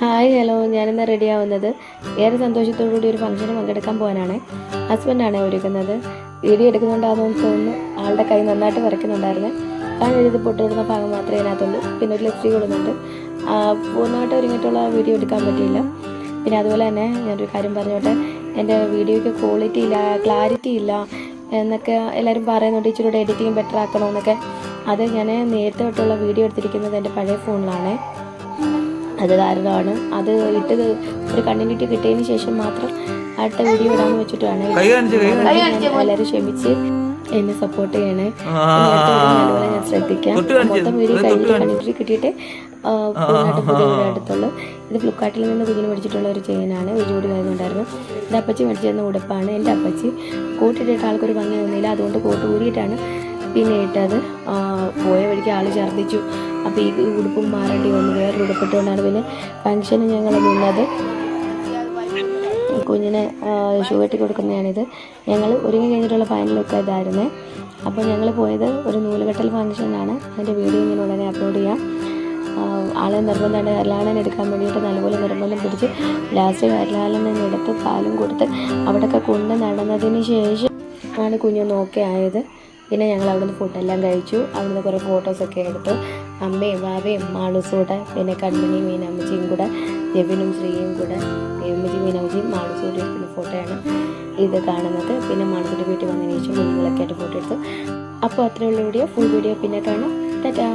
Hi hello, ഞാനിന്ന് ready ആവുന്നത് ഏറെ സന്തോഷത്തോടുകൂടി ഒരു ഫംഗ്ഷന് പങ്കെടുക്കാൻ പോകാനാണ്. ഹസ്ബൻഡാണ് ഒരുക്കുന്നത്. വീഡിയോ എടുക്കുന്നുണ്ടാകുമെന്ന് തോന്നുന്നു. ആളുടെ കൈ നന്നായിട്ട് വരയ്ക്കുന്നുണ്ടായിരുന്നു. എഴുതി പൊട്ടിവിടുന്ന ഭാഗം മാത്രമേ അതിനകത്തുള്ളൂ. പിന്നെ ഒരു ലിപ്സ്റ്റിക് ഇടുന്നുണ്ട്. പൂർണ്ണമായിട്ട് ഒരുങ്ങിയിട്ടുള്ള വീഡിയോ എടുക്കാൻ പറ്റിയില്ല. പിന്നെ അതുപോലെ തന്നെ ഞാനൊരു കാര്യം പറഞ്ഞോട്ടെ, എൻ്റെ വീഡിയോയ്ക്ക് ക്ലാരിറ്റി ഇല്ല എന്നൊക്കെ എല്ലാവരും പറയുന്നുണ്ട്. ഇച്ചിരി കൂടെ എഡിറ്റിങ് ബെറ്റർ ആക്കണമെന്നൊക്കെ. അത് ഞാൻ നേരത്തെ തൊട്ടുള്ള വീഡിയോ എടുത്തിരിക്കുന്നത് എൻ്റെ പഴയ ഫോണിലാണ്. അത് കാരണമാണ് അത് ഇട്ടത് ഒരു കണ്ടിന്യൂറ്റി കിട്ടിയതിന് ശേഷം മാത്രം അടുത്ത വീഡിയോ ഇടാന്ന് വെച്ചിട്ടാണ്. എല്ലാവരും ക്ഷമിച്ച് എന്നെ സപ്പോർട്ട് ചെയ്യണേ. നല്ലപോലെ ഞാൻ ശ്രദ്ധിക്കാം. മൊത്തം വീഡിയോ കഴിഞ്ഞിട്ട് കണ്ടിന്യൂറ്റി കിട്ടിയിട്ട് പുതിയ അടുത്തുള്ളൂ. ഇത് ഫ്ലിപ്കാർട്ടിൽ നിന്ന് കുഞ്ഞിന് മേടിച്ചിട്ടുള്ള ഒരു ചെയിനാണ്. ഒരു ജോഡി വരുന്നുണ്ടായിരുന്നു. എൻ്റെ അപ്പച്ചി മേടിച്ചിരുന്ന ഉടുപ്പാണ്. എൻ്റെ അപ്പച്ചി കോട്ടിട്ടിട്ട് ആൾക്കൊരു ഭംഗി തോന്നിയില്ല. അതുകൊണ്ട് കോട്ട് ഊരിയിട്ടാണ് പിന്നെ ഇട്ടത്. പോയ വഴിക്ക് ആൾ ഛർദ്ദിച്ചു. അപ്പോൾ ഈ ഉടുപ്പും മാറേണ്ടി വന്നു. വേറൊരു ഉടുപ്പിട്ടുകൊണ്ടാണ് പിന്നെ ഫംഗ്ഷന് ഞങ്ങൾ നിന്നത്. കുഞ്ഞിനെ ഷൂ കെട്ടി കൊടുക്കുന്നതാണിത്. ഞങ്ങൾ ഒരുങ്ങി കഴിഞ്ഞിട്ടുള്ള ഫൈനൽ ലുക്ക് ഇതായിരുന്നേ. അപ്പോൾ ഞങ്ങൾ പോയത് ഒരു നൂലുകെട്ടൽ ഫംഗ്ഷനാണ്. അതിൻ്റെ വീഡിയോ ഇങ്ങനെ ഉടനെ അപ്ലോഡ് ചെയ്യാം. ആളെ നിർബന്ധമാണ് കരലാളനെ എടുക്കാൻ വേണ്ടിയിട്ട് നല്ലപോലെ നിർബന്ധം പിടിച്ച് ലാസ്റ്റ് കരലാളനെ എടുത്ത് പാലും കൊടുത്ത് അവിടെയൊക്കെ കൊണ്ട് നടന്നതിന് ശേഷം ആണ് കുഞ്ഞൊന്ന് ഓക്കെ ആയത്. പിന്നെ ഞങ്ങൾ അവിടുന്ന് ഫുഡെല്ലാം കഴിച്ചു. അവിടുന്ന് കുറേ ഫോട്ടോസൊക്കെ എടുത്തു. അമ്മയും ബാബയും മാളൂസും കൂടെ, പിന്നെ കണ്മണി മീനാമ്മച്ചിയും കൂടെ, ജെബിനും ശ്രീയും കൂടെ, അമ്മച്ചി മീനാമ്മച്ചിയും മാളൂസും കൂടി എടുക്കുന്ന ഫോട്ടോയാണ് ഇത് കാണുന്നത്. പിന്നെ മാളൂസിൻ്റെ വീട്ടിൽ വന്നതിന് ശേഷം കുഞ്ഞുങ്ങളൊക്കെ ആയിട്ട് ഫോട്ടോ എടുത്തു. അപ്പോൾ അത്രയുള്ള വീഡിയോ. ഫുൾ വീഡിയോ പിന്നെ കാണാം. ടാറ്റാ.